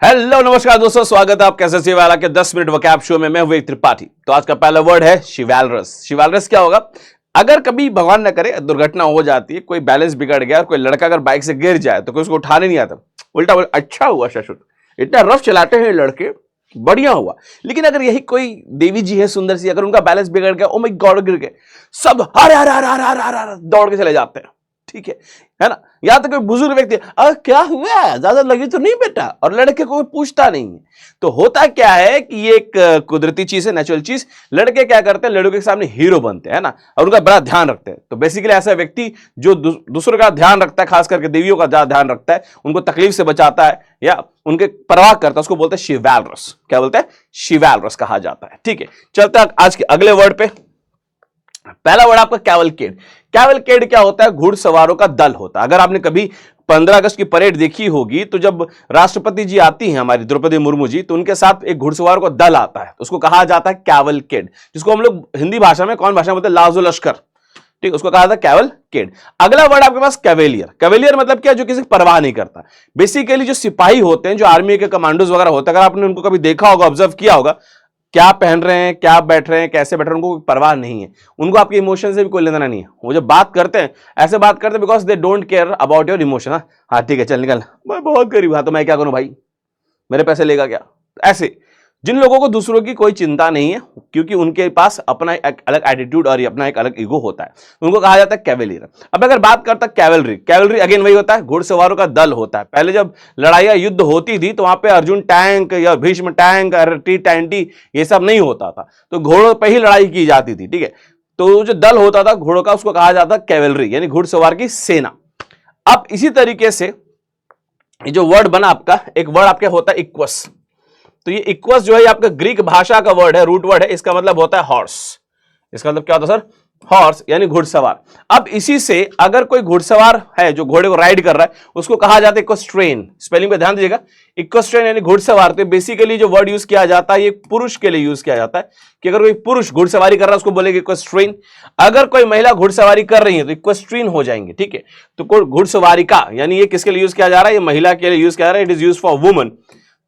Hello नमस्कार दोस्तों, स्वागत है आपका एसएससी वाला के 10 मिनट वोकैब शो में। मैं विवेक त्रिपाठी। तो आज का पहला वर्ड है शिवैलरस। शिवैलरस क्या होगा? अगर कभी भगवान न करे दुर्घटना हो जाती है, कोई बैलेंस बिगड़ गया और कोई लड़का अगर बाइक से गिर जाए तो कोई उसको उठाने नहीं आता, उल्टा बोले अच्छा हुआ ससुर, इतना रफ चलाते हैं लड़के, बढ़िया हुआ। लेकिन अगर यही कोई देवी जी है सुंदर सी, अगर उनका बैलेंस बिगड़ गया, ओ माय गॉड, गिर गए, सब हर हर हर हर हर हर हर दौड़ के चले जाते हैं। ठीक है ना? या तो कोई बुजुर्ग व्यक्ति, क्या हुआ, ज्यादा लगी तो नहीं बेटा, और लड़के को कोई पूछता नहीं है। तो होता क्या है कि ये एक कुदरती चीज है, नेचुरल चीज। लड़के क्या करते हैं, लड़कों के सामने हीरो बनते हैं ना, और उनका बड़ा ध्यान रखते हैं। तो बेसिकली ऐसा व्यक्ति जो दूसरों का ध्यान रखता है, खास करके देवियों का ध्यान रखता है, उनको तकलीफ से बचाता है या उनके परवाह करता है, उसको बोलते हैं शिवैलरस। क्या बोलते हैं? शिवैलरस कहा जाता है। ठीक है, चलते हैं आज के अगले वर्ड पे। पहला वर्ड आपका कैवलकेड। कैवलकेड क्या होता है? घुड़सवारों का दल होता है। अगर आपने कभी 15 अगस्त की परेड देखी होगी, तो जब राष्ट्रपति जी आती हैं, हमारी द्रौपदी मुर्मू जी, तो उनके साथ एक घुड़सवारों का दल आता है, तो उसको कहा जाता है कैवलकेड, जिसको हम लोग हिंदी भाषा में कौन भाषा में बोलते हैं? लाजो लश्कर। ठीक, उसको कहा था कैवलकेड। अगला वर्ड आपके पास कैवेलियर। कैवेलियर मतलब क्या? जो किसी की परवाह नहीं करता। बेसिकली जो सिपाही होते हैं, जो आर्मी के कमांडोज वगैरह होते हैं, अगर आपने उनको कभी देखा होगा, ऑब्जर्व किया होगा, क्या पहन रहे हैं, क्या बैठ रहे हैं, कैसे बैठ रहे हैं, उनको कोई परवाह नहीं है। उनको आपके इमोशन से भी कोई लेना नहीं है। वो जब बात करते हैं, ऐसे बात करते हैं because they don't care about your emotion. हाँ ठीक है, चल निकल, मैं बहुत गरीब, हाँ तो मैं क्या करूं भाई, मेरे पैसे लेगा क्या? ऐसे जिन लोगों को दूसरों की कोई चिंता नहीं है, क्योंकि उनके पास अपना एक अलग एटीट्यूड और अपना एक अलग ईगो होता है, उनको कहा जाता है कैवेलियर। अब अगर बात करता है कैवलरी, कैवलरी अगेन वही होता है, घुड़सवारों का दल होता है। पहले जब लड़ाइयां युद्ध होती थी तो वहां पे अर्जुन टैंक या भीष्म टैंक, टी-20 ये सब नहीं होता था, तो घोड़ों पर ही लड़ाई की जाती थी। ठीक है, तो जो दल होता था घोड़ों का, उसको कहा जाता कैवलरी, यानी घुड़सवार की सेना। अब इसी तरीके से ये जो वर्ड बना आपका, एक वर्ड आपके होता है इक्वस। तो ये इक्वस जो है आपका ग्रीक भाषा का वर्ड है, रूट वर्ड है, इसका मतलब होता है हॉर्स। इसका मतलब क्या होता है सर? हॉर्स यानी घुड़सवार। अब इसी से अगर कोई घुड़सवार है जो घोड़े को राइड कर रहा है, उसको कहा जाता है इक्वेस्ट्रेन। स्पेलिंग पे ध्यान दीजिएगा, इक्वेस्ट्रेन यानी घुड़सवार। तो बेसिकली जो वर्ड यूज किया जाता है, ये पुरुष के लिए यूज किया जाता है कि अगर कोई पुरुष घुड़सवारी कर रहा है उसको बोलेंगे इक्वेस्ट्रेन। अगर कोई महिला घुड़सवारी कर रही है तो इक्वेस्ट्रीन हो जाएंगे। ठीक है, तो घुड़सवारी का यानी ये किसके लिए यूज किया जा रहा है? ये महिला के लिए यूज किया जा रहा है। It is use for woman.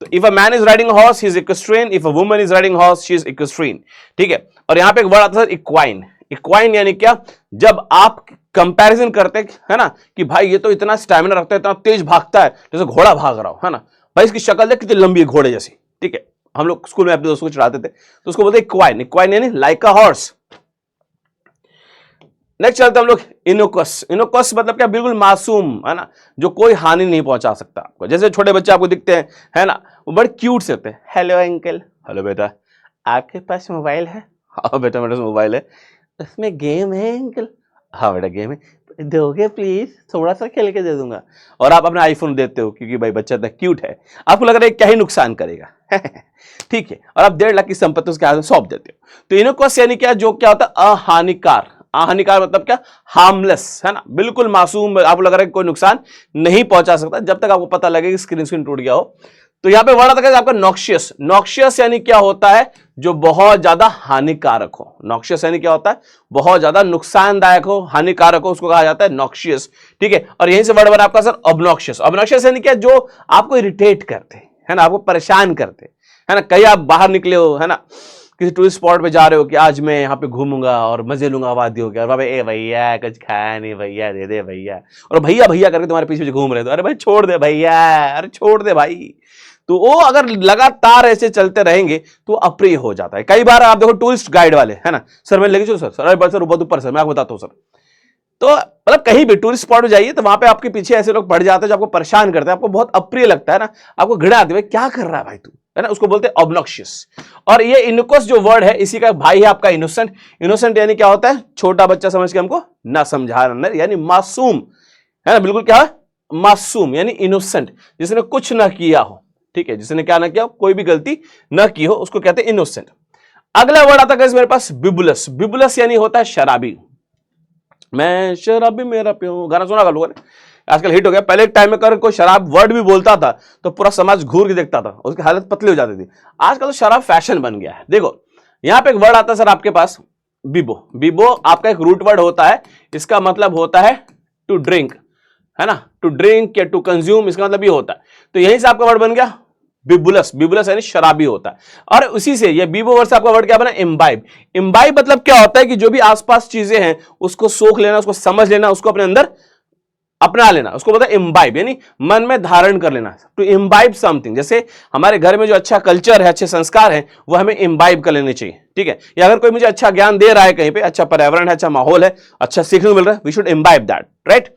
तो if a man is riding horse he is equestrian, if a woman is riding horse she is equestrian. ठीक है, और यहां पे एक वर्ड आता है इक्वाइन। इक्वाइन यानी क्या? जब आप कंपैरिजन करते है ना कि भाई ये तो इतना स्टैमिना रखता है, इतना तेज भागता है, जैसे घोड़ा भाग रहा हो, है ना, भाई इसकी शक्ल देख कितनी लंबी है, घोड़े जैसी। ठीक है, हम लोग स्कूल में अपने दोस्तों को चढ़ाते थे, तो उसको बोलते इक्वाइन। इक्वाइन यानी लाइक अ हॉर्स। नेक्स्ट चलते हम लोग इनोकस। इनोकस मतलब क्या? बिल्कुल मासूम, है ना, जो कोई हानि नहीं पहुंचा सकता आपको। जैसे छोटे बच्चे आपको दिखते हैं, है ना, वो बड़े क्यूट से होते हैं। हेलो अंकल, हेलो बेटा, आपके पास मोबाइल है? हाँ बेटा मेरे पास मोबाइल है। उसमें गेम है अंकल? हाँ बेटा गेम है, दोगे प्लीज, थोड़ा सा खेल के दे दूंगा। और आप अपना आईफोन देते हो क्योंकि भाई बच्चा इतना क्यूट है, आपको लग रहा है क्या ही नुकसान करेगा। ठीक है, और आप 1.5 लाख की संपत्ति उसके हाथ में सौंप देते हो। तो इनोकस यानी क्या? जो क्या होता है? अहानिकार। अहानिकार मतलब क्या? हार्मलेस, है ना, बिल्कुल मासूम, आपको लग रहा है कोई नुकसान नहीं पहुंचा सकता, जब तक आपको पता लगे कि स्क्रीन टूट गया हो। तो यहां पे वर्ड आता है आपका नॉक्शियस। नॉक्शियस यानी क्या होता है? जो बहुत ज्यादा हानिकारक हो। नॉक्शियस यानी क्या होता है? बहुत ज्यादा नुकसानदायक हो, हानिकारक हो, उसको कहा जाता है नॉक्शियस। ठीक है, और यहीं से वर्ड बना आपका सर ऑब्नॉक्शियस। ऑब्नॉक्शियस यानी क्या? जो आपको इरिटेट करते, है ना, आपको परेशान करते, है ना। कहीं आप बाहर निकले हो, है ना, किसी टूरिस्ट स्पॉट पे जा रहे हो कि आज मैं यहाँ पे घूमूंगा और मजे लूंगा वादियों के, और बाबा ए भैया कुछ खाया नहीं भैया, दे दे भैया, और भैया भैया करके तुम्हारे पीछे घूम रहे हो, अरे भाई छोड़ दे भैया, अरे छोड़ दे भाई। तो वो अगर लगातार ऐसे चलते रहेंगे तो अप्रिय हो जाता है। कई बार आप देखो टूरिस्ट गाइड वाले, है ना, सर मैं लेके चलो सर, सर अरे सर बहुत ऊपर सर, मैं आपको बताता हूँ सर। तो मतलब कहीं भी टूरिस्ट स्पॉट पे जाइए तो वहां पे आपके पीछे ऐसे लोग पड़ जाते हैं जो आपको परेशान करते हैं, आपको बहुत अप्रिय लगता है ना, आपको घृणा आती है, क्या कर रहा है भाई तू, है ना, उसको बोलते हैं ऑब्नॉक्शियस। और ये इनोकस जो वर्ड है, इसी का भाई है आपका इनोसेंट। इनोसेंट यानी क्या होता है? छोटा बच्चा समझ के हमको ना समझा अंदर, यानी मासूम, है ना, बिल्कुल क्या है? मासूम यानी इनोसेंट, जिसने कुछ ना किया हो। ठीक है, जिसने क्या ना किया, कोई भी गलती ना की हो, उसको कहते हैं इनोसेंट। अगला वर्ड आता है मेरे पास बिबुलस। बिबुलस यानी होता है शराबी। मैं शराबी मेरा प्यो, गाना सुना लोगों ने, आजकल हिट हो गया। पहले एक टाइम में कर कोई शराब वर्ड भी बोलता था तो पूरा समाज घूर के देखता था, उसकी हालत पतली हो जाती थी। आजकल तो शराब फैशन बन गया है। देखो यहां पे एक वर्ड आता है सर आपके पास बिबो। बिबो आपका एक रूट वर्ड होता है, इसका मतलब होता है टू ड्रिंक, है ना, टू ड्रिंक या टू कंज्यूम, इसका मतलब ये होता है। तो यहीं से आपका वर्ड बन गया बिबुलस, बिबुलस यानी शराबी होता है। और उसी से ये बीबो वर्ड से आपका वर्ड क्या बना, इम्बाइब। इम्बाइब मतलब क्या होता है कि जो भी आसपास चीजें हैं उसको सोख लेना, उसको समझ लेना, उसको अपने अंदर अपना लेना, उसको बोलता है इम्बाइब, यानी मन में धारण कर लेना, टू इम्बाइब समथिंग। जैसे हमारे घर में जो अच्छा कल्चर है, अच्छे संस्कार हैं, वो हमें इम्बाइब कर लेने चाहिए, ठीक है। या अगर कोई मुझे अच्छा ज्ञान दे रहा है कहीं पे, अच्छा पर्यावरण है, अच्छा माहौल है, अच्छा सीखने को मिल रहा है, we should imbibe that, right.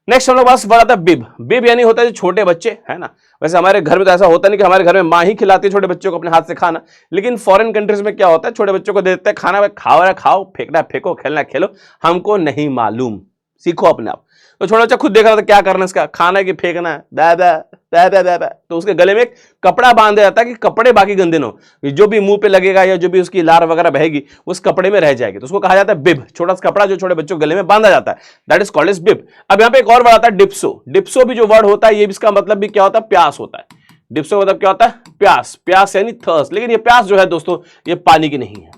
Next हम लोग पास वर्ड आता है बिब। बिब यानी होता है जो छोटे बच्चे है ना। वैसे हमारे घर में तो ऐसा होता नहीं कि हमारे घर में माँ ही खिलाती है छोटे बच्चों को अपने हाथ से खाना, लेकिन फॉरेन कंट्रीज में क्या होता है, छोटे बच्चों को दे देते हैं खाना, खाओ है खाओ, फेंकना है फेंको, खेलना है खेलो, हमको नहीं मालूम, सीखो अपने आप। तो छोटा बच्चा खुद देख रहा था क्या करना है, इसका खाना है कि फेंकना है, दा तो उसके गले में एक कपड़ा बांधा जाता है कि कपड़े बाकी गंदे न हो, जो भी मुंह पे लगेगा या जो भी उसकी लार वगैरह बहेगी उस कपड़े में रह जाएगी, तो उसको कहा जाता है बिब। छोटा सा कपड़ा जो छोटे बच्चों के गले में बांधा जाता है, दैट इज कॉल्ड एज बिब। अब यहाँ पे एक और वर्ड आता है डिप्सो। डिप्सो भी जो वर्ड होता है, ये भी इसका मतलब भी क्या होता है, प्यास होता है। डिप्सो का मतलब क्या होता है, प्यास, प्यास यानी थर्स्ट। लेकिन ये प्यास जो है दोस्तों, ये पानी की नहीं है।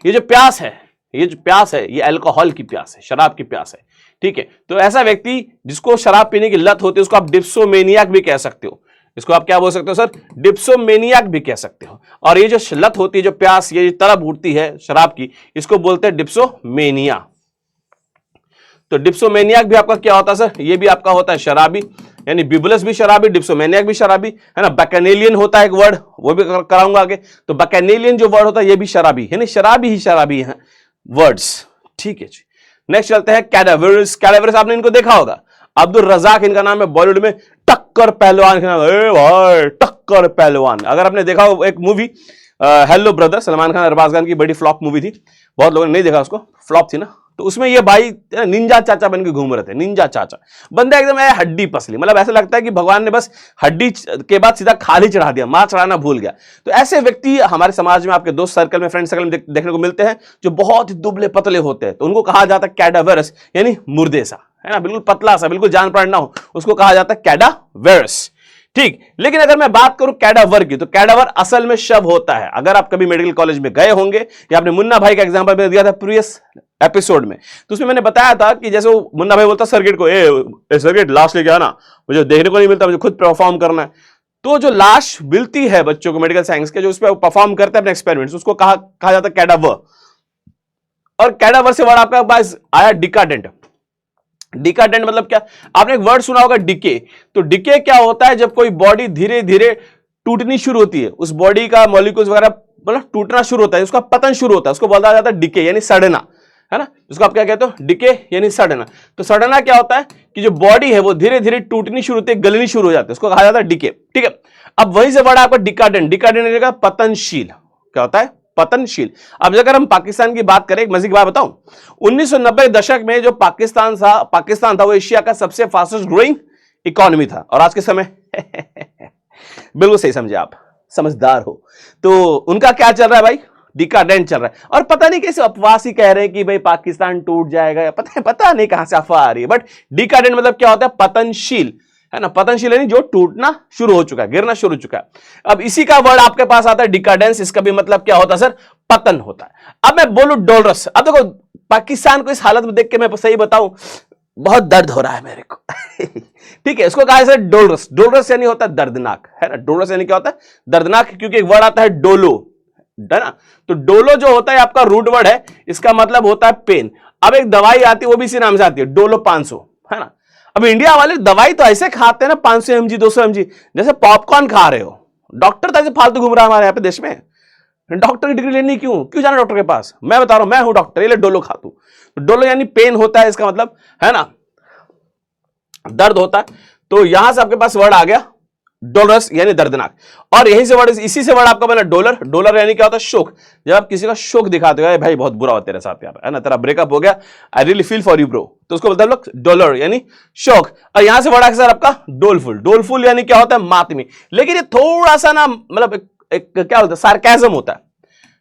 ये जो प्यास है, ये जो प्यास है, ये अल्कोहल की प्यास है, शराब की प्यास है, ठीक है। तो ऐसा व्यक्ति जिसको शराब पीने की लत होती है, उसको आप डिप्सोमेनियाक भी कह सकते हो। इसको आप क्या बोल सकते हो सर, डिप्सोमेनियाक भी कह सकते हो। और ये जो लत होती है, जो प्यास, ये तलब उठती है शराब की, इसको बोलते हैं डिप्सोमेनिया। तो डिप्सोमेनियाक भी आपका क्या होता है सर, ये भी आपका होता है शराबी, यानी बिबुलस भी शराबी, डिप्सोमेनियाक भी शराबी है ना। बैकेनेलियन होता है एक वर्ड, वो भी कराऊंगा आगे। तो बैकेनेलियन जो वर्ड होता है, ये भी शराबी, यानी शराबी ही शराबी है वर्ड्स, ठीक है जी। नेक्स्ट चलते हैं कैडावरस। कैडावरस आपने इनको देखा होगा, अब्दुल रजाक इनका नाम है, बॉलीवुड में टक्कर पहलवान का नाम है, भाई टक्कर पहलवान। अगर आपने देखा हो एक movie Hello Brother, Salman Khan Arbaaz Khan की बड़ी फ्लॉप मूवी थी, बहुत लोगों ने नहीं देखा उसको, फ्लॉप थी ना। तो उसमें ये भाई निंजा चाचा बन के घूम रहे थे, निंजा चाचा। बंदा एकदम है हड्डी पसली, मतलब ऐसा लगता है कि भगवान ने बस हड्डी के बाद सीधा खाली चढ़ा दिया, मां चढ़ाना भूल गया। तो ऐसे व्यक्ति हमारे समाज में, आपके दोस्त सर्कल में, फ्रेंड सर्कल में देखने को मिलते हैं, जो बहुत ही दुबले पतले होते हैं। तो उनको कहा जाता है कैडावरस, यानी मुर्दे सा, है ना, बिल्कुल पतला सा, बिल्कुल जान प्राण ना हो, उसको कहा जाता है कैडावरस, ठीक। लेकिन अगर मैं बात करूं कैडावर की, तो कैडावर असल में शव होता है। अगर आप कभी मेडिकल कॉलेज में गए होंगे, या आपने मुन्ना भाई का एग्जांपल मैंने दिया था प्रीवियस एपिसोड में, तो उसमें मैंने बताया था कि जैसे वो मुन्ना भाई बोलता सर्किट को, ए सर्किट लाश लेके आना, मुझे देखने को नहीं मिलता, मुझे खुद परफॉर्म करना है। तो जो लाश मिलती है बच्चों को मेडिकल साइंस के, जो उस पर परफॉर्म करते हैं अपने एक्सपेरिमेंट्स, उसको कहा जाता है कैडावर। और कैडावर से वर्ड आपका पास आया डिकाडेंट। डिकाडेंट मतलब क्या, आपने एक वर्ड सुना होगा डिके। तो डिके क्या होता है, जब कोई बॉडी धीरे धीरे टूटनी शुरू होती है, उस बॉडी का मॉलिक्यूल्स वगैरह मतलब टूटना शुरू होता है, उसका पतन शुरू होता है, उसको बोला जाता है डिके, यानी सड़ना, है ना। उसको आप क्या कहते हो, डिके यानी सड़ना। तो सड़ना क्या होता है कि जो बॉडी है वो धीरे धीरे टूटनी शुरू होती है, गलनी शुरू हो जाती है, उसको कहा जाता है डिके, ठीक है। अब वहीं से वर्ड आपका डिकाडेंट। डिकाडेंट पतनशील, क्या होता है, पतनशील। अब अगर हम पाकिस्तान की बात करें, एक मजे की बात बताऊं, 1990 दशक में जो पाकिस्तान था वो एशिया का सबसे फास्टेस्ट ग्रोइंग इकोनॉमी था। और आज के समय बिल्कुल सही समझे आप, समझदार हो। तो उनका क्या चल रहा है भाई, डिकाडेंट चल रहा है। और पता नहीं कैसे अपवास ही कह रहे हैं कि भाई पाकिस्तान टूट जाएगा, पता नहीं कहां से अफवाह आ रही है। बट डिकाडेंट मतलब क्या होता है, पतनशील, है ना। पतनशील यानी जो टूटना शुरू हो चुका है, गिरना शुरू हो चुका है। अब इसी का वर्ड आपके पास आता है डिकाडेंस। इसका भी मतलब क्या होता है सर, पतन होता है। अब मैं बोलूं डोलरस। अब देखो पाकिस्तान को इस हालत में देख के मैं सही बताऊं, बहुत दर्द हो रहा है मेरे को ठीक है। इसको कहा है सर डोलरस। डोलरस यानी होता है दर्दनाक, है ना। डोलरस यानी क्या होता है, दर्दनाक, क्योंकि एक वर्ड आता है डोलो, है ना। तो डोलो जो होता है आपका रूट वर्ड है, इसका मतलब होता है पेन। अब एक दवाई आती है, वो भी इसी नाम से आती है, डोलो 500, है ना। अब इंडिया वाले दवाई तो ऐसे खाते हैं ना, 500 mg 200 mg, जैसे पॉपकॉर्न खा रहे हो। डॉक्टर तो ऐसे फालतू घूम रहा है हमारे यहाँ पे देश में। डॉक्टर की डिग्री लेनी क्यों जाना डॉक्टर के पास, मैं बता रहा हूं, मैं हूं डॉक्टर, ये ले डोलो खा तू। तो डोलो यानी पेन होता है, इसका मतलब, है ना, दर्द होता है। तो यहां से आपके पास वर्ड आ गया डोलरस यानी दर्दनाक। और यहीं से वर्ड, इसी से वर्ड आपका बना डोलर। डोलर यानी क्या होता है, शोक। जब आप किसी का शोक दिखाते हो, भाई बहुत बुरा हुआ तेरे साथ यार, है ना, तेरा ब्रेकअप हो गया, I really feel for you bro, तो उसको बोलते हैं लोग डोलर यानी शोक। और यहां से वर्ड आ सर आपका डोलफुल। डोलफुल यानी क्या होता है, मातमी। लेकिन ये थोड़ा सा ना, मतलब एक क्या होता है, सार्केज्म होता है।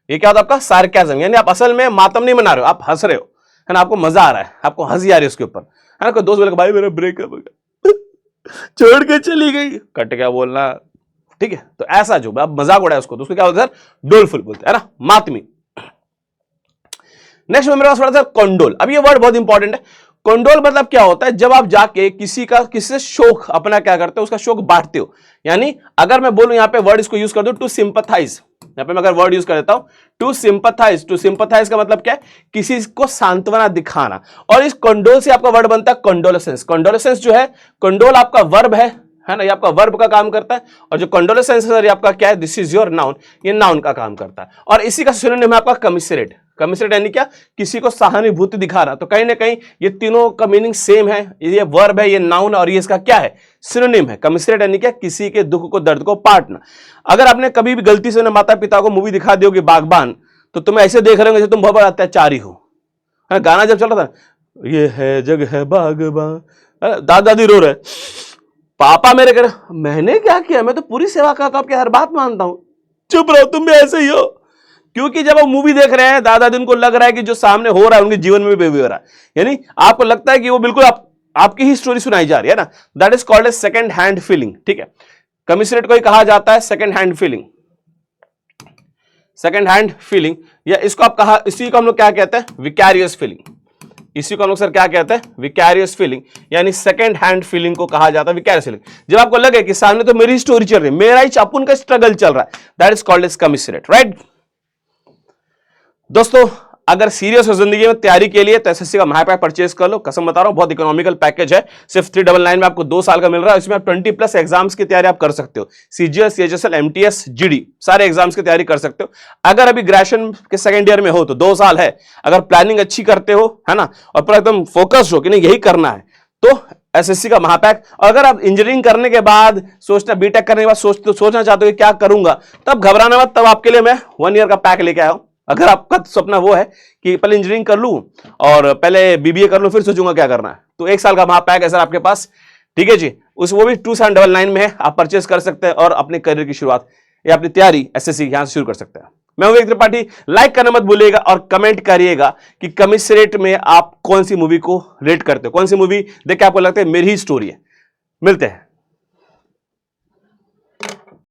ये क्या होता है आपका, सार्केज्म, यानी आप असल में मातम नहीं मना रहे हो, आप हंस रहे हो, है ना, आपको मजा आ रहा है, आपको हंसी आ रही है उसके ऊपर, है ना। कोई दोस्त बोलेगा भाई मेरा ब्रेकअप हो गया, छोड़ के चली गई, कट क्या बोलना, ठीक है। तो ऐसा जो अब मजाक उड़ाया उसको, तो उसको क्या बोलते हैं सर, डोलफुल बोलते हैं, है ना, मातमी। नेक्स्ट मेरे पास वर्ड सर कंडोल। अब ये वर्ड बहुत इंपॉर्टेंट है। कंडोल मतलब क्या होता है, जब आप जाके किसी से शोक अपना क्या करते हो, उसका शोक बांटते हो। यानी अगर मैं बोलूं यहां पे वर्ड इसको यूज कर दूं, टू सिंपैथाइज, यहां पे मैं अगर वर्ड यूज कर देता हूं टू सिंपैथाइज, टू सिंपैथाइज का मतलब क्या है, किसी को सांत्वना दिखाना। और इस कंडोल से आपका वर्ड बनता है कंडोलेसेंस। कंडोलेसेंस जो है, कंडोल आपका वर्ब है ना, ये आपका वर्ब का काम करता है। और जो कंडोलेसेंस है आपका क्या है, दिस इज योर नाउन, ये नाउन का काम करता है। और इसी का सिनोनिम है आपका कमिसरेट। कमिसरेट यानी क्या, किसी को सहानुभूति दिखाना। तो कहीं ना कहीं ये तीनों का मीनिंग सेम है, ये वर्ब है, ये नाउन, और ये इसका क्या है, सिनोनिम है। कमिसरेट यानी क्या, किसी के दुख को, दर्द को बांटना। अगर आपने कभी भी गलती से माता पिता को मूवी दिखा दी होगी बागबान, तो तुम्हें ऐसे देख रहे होंगे जैसे तुम बहुत बड़ा अत्याचारी हो। गाना जब चल रहा था, ये है जग है बागबान, दादा दादी रो रहे, पापा मेरे कह रहे मैंने क्या किया, मैं तो पूरी सेवा करता हूं, आपकी हर बात मानता हूं, चुप रहो, तुम भी ऐसे ही हो। क्योंकि जब आप मूवी देख रहे हैं, दादा दिन को लग रहा है कि जो सामने हो रहा है उनके जीवन में भी हो रहा है, यानी आपको लगता है कि वो बिल्कुल आपकी ही स्टोरी सुनाई जा रही है ना। That is called a second hand feeling. ठीक है, कमिसरेट को ही कहा जाता है second hand feeling, second hand feeling, या इसको आप कहा, इसी को हम लोग क्या कहते हैं, विकैरियस फीलिंग। इसी को हम लोग सर क्या कहते हैं, विकैरियस फीलिंग, यानी सेकंड हैंड फीलिंग को कहा जाता है विकैरियस फीलिंग। जब आपको लगे कि सामने तो मेरी स्टोरी चल रही है, मेरा ही अपन का स्ट्रगल चल रहा है, that is called as commissariat, right. दोस्तों, अगर सीरियस हो जिंदगी में तैयारी के लिए तो एसएससी का महापैक परचेज कर लो। कसम बता रहा हूं, बहुत इकोनॉमिकल पैकेज है, सिर्फ 399 में आपको 2 साल का मिल रहा है। इसमें आप 20+ एग्जाम्स की तैयारी आप कर सकते हो, सीजीएल, सीएचएसएल, एमटीएस, जीडी, सारे एग्जाम्स की तैयारी कर सकते हो। अगर अभी ग्रेजुएशन के सेकंड ईयर में हो तो 2 साल है, अगर प्लानिंग अच्छी करते हो, है ना, और पूरा एकदम फोकस हो कि नहीं यही करना है, तो एसएससी का महापैक। और अगर आप इंजीनियरिंग करने के बाद सोचना, बीटेक करने के बाद सोचना चाहते हो कि क्या करूंगा, तब घबराना मत, तब आपके लिए मैं 1 ईयर का पैक लेके आया हूं। अगर आपका सपना वो है कि पहले इंजीनियरिंग कर लूं और पहले बीबीए कर लूं फिर सोचूंगा क्या करना है, तो 1 साल का महापैक है सर आपके पास। ठीक है जी, वो भी 2799 में है, आप परचेस कर सकते हैं और अपने करियर की शुरुआत या अपनी तैयारी एसएससी यहां से शुरू कर सकते हैं। मैं हूं विवेक त्रिपाठी, लाइक करना मत भूलिएगा और कमेंट करिएगा कि कमिसरेट में आप कौन सी मूवी को रेट करते हो, कौन सी मूवी देख के आपको लगता है मेरी ही स्टोरी है। मिलते हैं।